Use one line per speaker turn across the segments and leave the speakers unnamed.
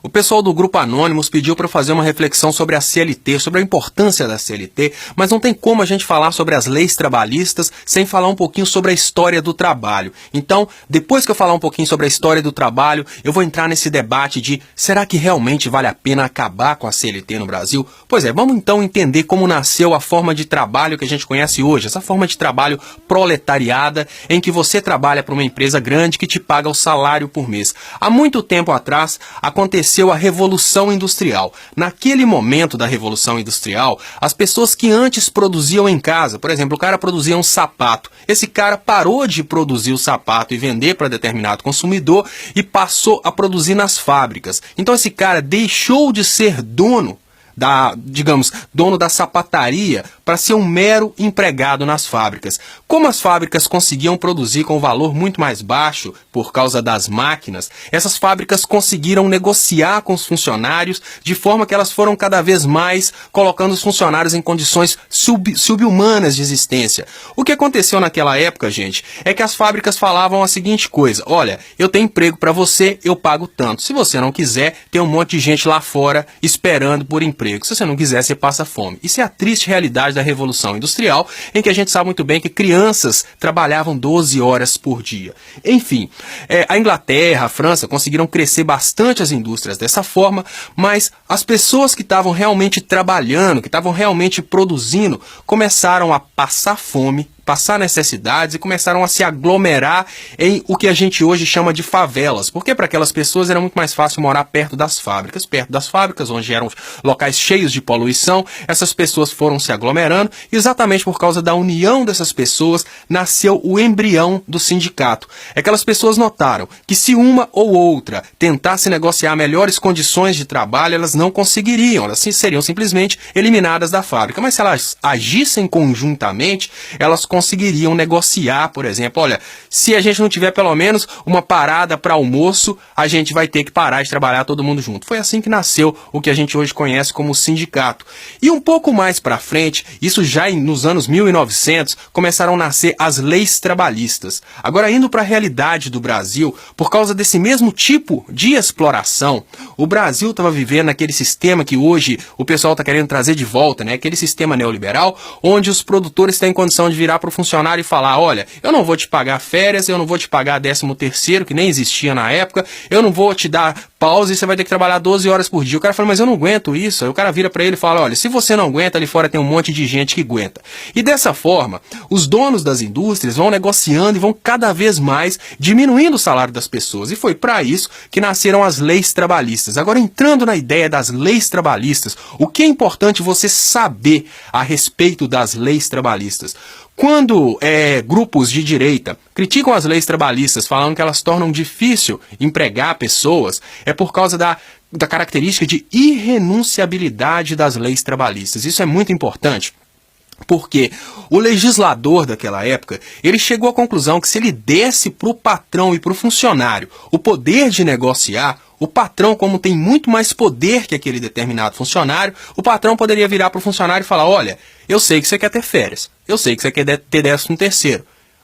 O pessoal do Grupo Anônimos pediu para eu fazer uma reflexão sobre a CLT, sobre a importância da CLT, mas não tem como a gente falar sobre as leis trabalhistas sem falar um pouquinho sobre a história do trabalho. Então, depois que eu falar um pouquinho sobre a história do trabalho, eu vou entrar nesse debate de será que realmente vale a pena acabar com a CLT no Brasil? Pois é, vamos então entender como nasceu a forma de trabalho que a gente conhece hoje, essa forma de trabalho proletariada, em que você trabalha para uma empresa grande que te paga o salário por mês. Há muito tempo atrás, aconteceu a Revolução Industrial. Naquele momento da Revolução Industrial, as pessoas que antes produziam em casa, por exemplo, o cara produzia um sapato, esse cara parou de produzir o sapato e vender para determinado consumidor e passou a produzir nas fábricas. Então esse cara deixou de ser dono da sapataria para ser um mero empregado nas fábricas. Como as fábricas conseguiam produzir com um valor muito mais baixo por causa das máquinas, essas fábricas conseguiram negociar com os funcionários de forma que elas foram cada vez mais colocando os funcionários em condições subhumanas de existência. O que aconteceu naquela época, gente, é que as fábricas falavam a seguinte coisa: olha, eu tenho emprego para você, eu pago tanto. Se você não quiser, tem um monte de gente lá fora esperando por emprego. Se você não quiser, você passa fome. Isso é a triste realidade da Revolução Industrial, em que a gente sabe muito bem que crianças trabalhavam 12 horas por dia. Enfim, a Inglaterra, a França conseguiram crescer bastante as indústrias dessa forma, mas as pessoas que estavam realmente trabalhando, que estavam realmente produzindo, começaram a passar fome, passar necessidades e começaram a se aglomerar em o que a gente hoje chama de favelas, porque para aquelas pessoas era muito mais fácil morar perto das fábricas, onde eram locais cheios de poluição. Essas pessoas foram se aglomerando e exatamente por causa da união dessas pessoas nasceu o embrião do sindicato. Aquelas pessoas notaram que se uma ou outra tentasse negociar melhores condições de trabalho, elas não conseguiriam, elas seriam simplesmente eliminadas da fábrica, mas se elas agissem conjuntamente, elas conseguiriam negociar, por exemplo, olha, se a gente não tiver pelo menos uma parada para almoço, a gente vai ter que parar de trabalhar todo mundo junto. Foi assim que nasceu o que a gente hoje conhece como sindicato. E um pouco mais para frente, isso já nos anos 1900, começaram a nascer as leis trabalhistas. Agora, indo para a realidade do Brasil, por causa desse mesmo tipo de exploração, o Brasil estava vivendo aquele sistema que hoje o pessoal está querendo trazer de volta, né? Aquele sistema neoliberal, onde os produtores têm condição de virar para o funcionário e falar: olha, eu não vou te pagar férias, eu não vou te pagar 13º, que nem existia na época, eu não vou te dar pausa e você vai ter que trabalhar 12 horas por dia. O cara fala: mas eu não aguento isso. Aí o cara vira para ele e fala: olha, se você não aguenta, ali fora tem um monte de gente que aguenta. E dessa forma, os donos das indústrias vão negociando e vão cada vez mais diminuindo o salário das pessoas. E foi para isso que nasceram as leis trabalhistas. Agora, entrando na ideia das leis trabalhistas, o que é importante você saber a respeito das leis trabalhistas? Quando grupos de direita criticam as leis trabalhistas, falando que elas tornam difícil empregar pessoas, é por causa da característica de irrenunciabilidade das leis trabalhistas. Isso é muito importante, porque o legislador daquela época, ele chegou à conclusão que se ele desse para o patrão e para o funcionário o poder de negociar, o patrão, como tem muito mais poder que aquele determinado funcionário, o patrão poderia virar para o funcionário e falar: olha, eu sei que você quer ter férias, eu sei que você quer ter 13º,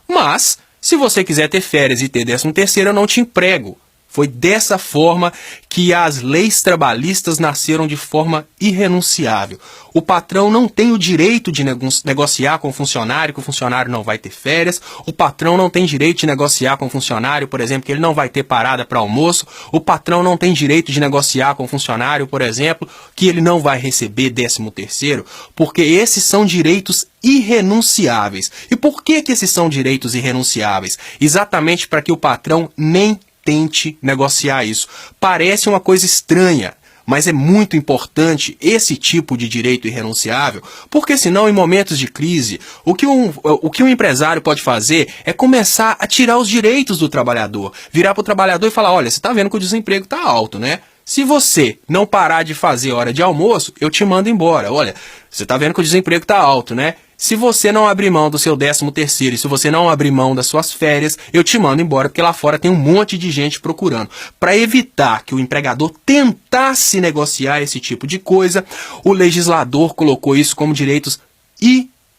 mas se você quiser ter férias e ter 13º, eu não te emprego. Foi dessa forma que as leis trabalhistas nasceram de forma irrenunciável. O patrão não tem o direito de negociar com o funcionário que o funcionário não vai ter férias. O patrão não tem direito de negociar com o funcionário, por exemplo, que ele não vai ter parada para almoço. O patrão não tem direito de negociar com o funcionário, por exemplo, que ele não vai receber 13º, porque esses são direitos irrenunciáveis. E por que esses são direitos irrenunciáveis? Exatamente para que o patrão nem tente negociar isso. Parece uma coisa estranha, mas é muito importante esse tipo de direito irrenunciável, porque senão, em momentos de crise, o que um empresário pode fazer é começar a tirar os direitos do trabalhador, virar para o trabalhador e falar: olha, você está vendo que o desemprego está alto, né? Se você não parar de fazer hora de almoço, eu te mando embora. Olha, você está vendo que o desemprego está alto, né? Se você não abrir mão do seu 13º e se você não abrir mão das suas férias, eu te mando embora, porque lá fora tem um monte de gente procurando. Para evitar que o empregador tentasse negociar esse tipo de coisa, o legislador colocou isso como direitos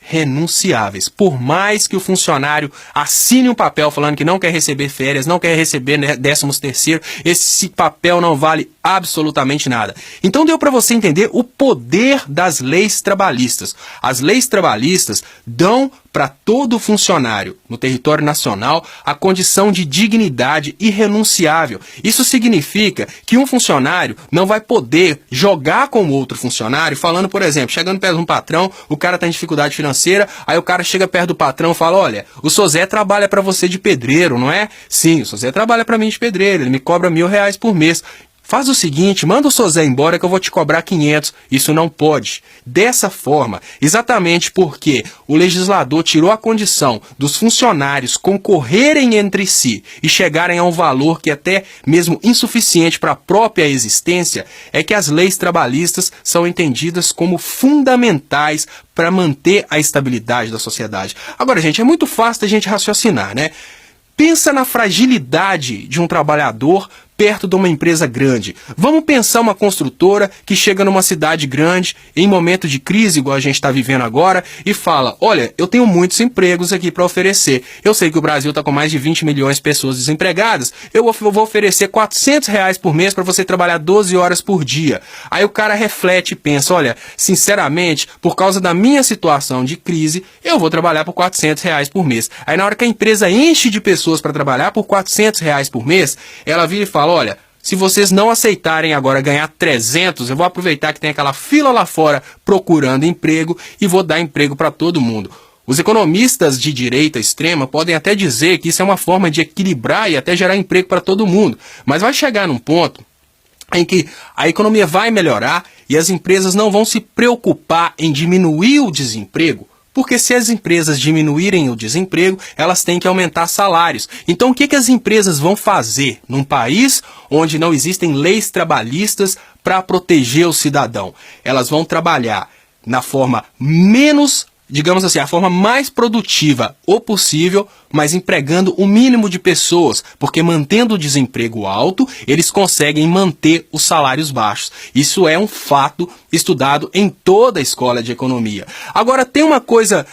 renunciáveis. Por mais que o funcionário assine um papel falando que não quer receber férias, não quer receber 13º, esse papel não vale absolutamente nada. Então deu para você entender o poder das leis trabalhistas. As leis trabalhistas dão para todo funcionário no território nacional a condição de dignidade irrenunciável. Isso significa que um funcionário não vai poder jogar com outro funcionário falando, por exemplo, chegando perto de um patrão, o cara está em dificuldade financeira, aí o cara chega perto do patrão e fala, olha, o seu Zé trabalha para você de pedreiro, não é? Sim, o seu Zé trabalha para mim de pedreiro, ele me cobra R$1.000 por mês. Faz o seguinte, manda o seu Zé embora que eu vou te cobrar 500. Isso não pode. Dessa forma, exatamente porque o legislador tirou a condição dos funcionários concorrerem entre si e chegarem a um valor que é até mesmo insuficiente para a própria existência, é que as leis trabalhistas são entendidas como fundamentais para manter a estabilidade da sociedade. Agora, gente, é muito fácil a gente raciocinar, né? Pensa na fragilidade de um trabalhador perto de uma empresa grande. Vamos pensar uma construtora que chega numa cidade grande, em momento de crise, igual a gente está vivendo agora, e fala, olha, eu tenho muitos empregos aqui para oferecer. Eu sei que o Brasil está com mais de 20 milhões de pessoas desempregadas, eu vou oferecer R$400 por mês para você trabalhar 12 horas por dia. Aí o cara reflete e pensa, olha, sinceramente, por causa da minha situação de crise, eu vou trabalhar por R$400 por mês. Aí na hora que a empresa enche de pessoas para trabalhar por R$400 por mês, ela vira e fala, olha, se vocês não aceitarem agora ganhar 300, eu vou aproveitar que tem aquela fila lá fora procurando emprego e vou dar emprego para todo mundo. Os economistas de direita extrema podem até dizer que isso é uma forma de equilibrar e até gerar emprego para todo mundo, mas vai chegar num ponto em que a economia vai melhorar e as empresas não vão se preocupar em diminuir o desemprego, porque se as empresas diminuírem o desemprego, elas têm que aumentar salários. Então o que as empresas vão fazer num país onde não existem leis trabalhistas para proteger o cidadão? Elas vão trabalhar na forma menos, digamos assim, a forma mais produtiva o possível, mas empregando o mínimo de pessoas, porque mantendo o desemprego alto, eles conseguem manter os salários baixos. Isso é um fato estudado em toda a escola de economia. Agora tem uma coisa,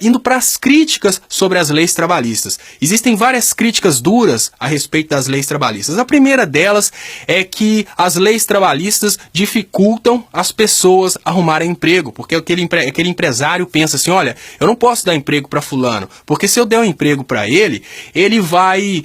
indo para as críticas sobre as leis trabalhistas. Existem várias críticas duras a respeito das leis trabalhistas. A primeira delas é que as leis trabalhistas dificultam as pessoas arrumarem emprego, porque aquele empresário pensa assim, olha, eu não posso dar emprego para fulano, porque se eu der um emprego para ele, ele vai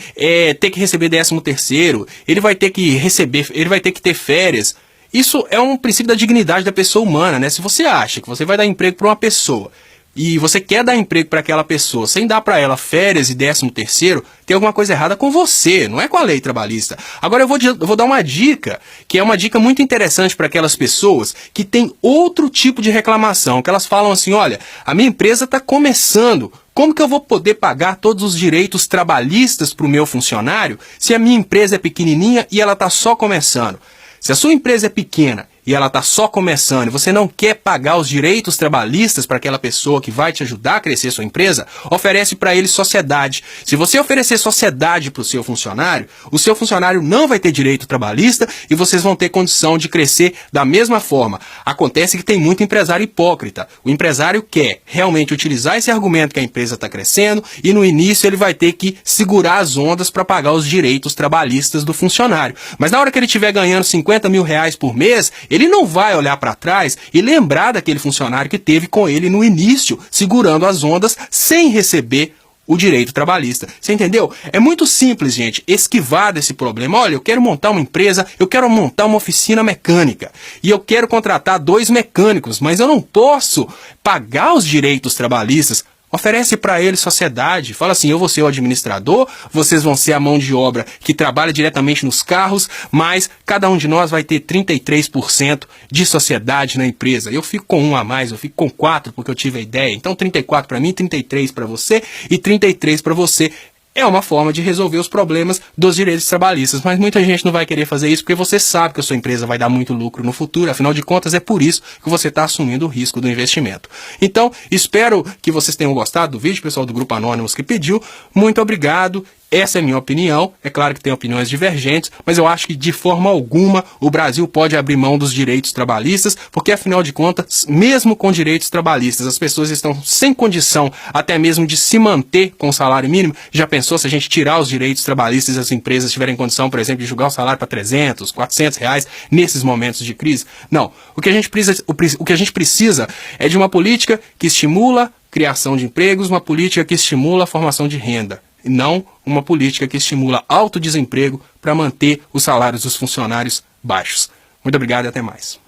ter que receber 13º, ele vai ter que ter férias. Isso é um princípio da dignidade da pessoa humana, né? Se você acha que você vai dar emprego para uma pessoa e você quer dar emprego para aquela pessoa sem dar para ela férias e 13º, tem alguma coisa errada com você, não é com a lei trabalhista. Agora eu vou dar uma dica, que é uma dica muito interessante para aquelas pessoas que têm outro tipo de reclamação, que elas falam assim, olha, a minha empresa está começando, como que eu vou poder pagar todos os direitos trabalhistas para o meu funcionário se a minha empresa é pequenininha e ela está só começando? Se a sua empresa é pequena e ela está só começando e você não quer pagar os direitos trabalhistas para aquela pessoa que vai te ajudar a crescer sua empresa, oferece para ele sociedade. Se você oferecer sociedade para o seu funcionário não vai ter direito trabalhista e vocês vão ter condição de crescer da mesma forma. Acontece que tem muito empresário hipócrita. O empresário quer realmente utilizar esse argumento que a empresa está crescendo e no início ele vai ter que segurar as ondas para pagar os direitos trabalhistas do funcionário. Mas na hora que ele estiver ganhando R$50.000 por mês, ele não vai olhar para trás e lembrar daquele funcionário que teve com ele no início, segurando as ondas, sem receber o direito trabalhista. Você entendeu? É muito simples, gente, esquivar desse problema. Olha, eu quero montar uma empresa, eu quero montar uma oficina mecânica e eu quero contratar 2 mecânicos, mas eu não posso pagar os direitos trabalhistas. Oferece para ele sociedade, fala assim, eu vou ser o administrador, vocês vão ser a mão de obra que trabalha diretamente nos carros, mas cada um de nós vai ter 33% de sociedade na empresa. Eu fico com 1 a mais, eu fico com 4 porque eu tive a ideia. Então 34 para mim, 33 para você e 33 para você. É uma forma de resolver os problemas dos direitos trabalhistas, mas muita gente não vai querer fazer isso porque você sabe que a sua empresa vai dar muito lucro no futuro, afinal de contas é por isso que você está assumindo o risco do investimento. Então, espero que vocês tenham gostado do vídeo, pessoal do Grupo Anônimos que pediu, muito obrigado Essa é a minha opinião. É claro que tem opiniões divergentes, mas eu acho que de forma alguma o Brasil pode abrir mão dos direitos trabalhistas, porque afinal de contas, mesmo com direitos trabalhistas, as pessoas estão sem condição até mesmo de se manter com o salário mínimo. Já pensou se a gente tirar os direitos trabalhistas e as empresas tiverem condição, por exemplo, de jogar o salário para 300, 400 reais nesses momentos de crise? Não. O que a gente precisa é de uma política que estimula criação de empregos, uma política que estimula a formação de renda, e não uma política que estimula alto desemprego para manter os salários dos funcionários baixos. Muito obrigado e até mais.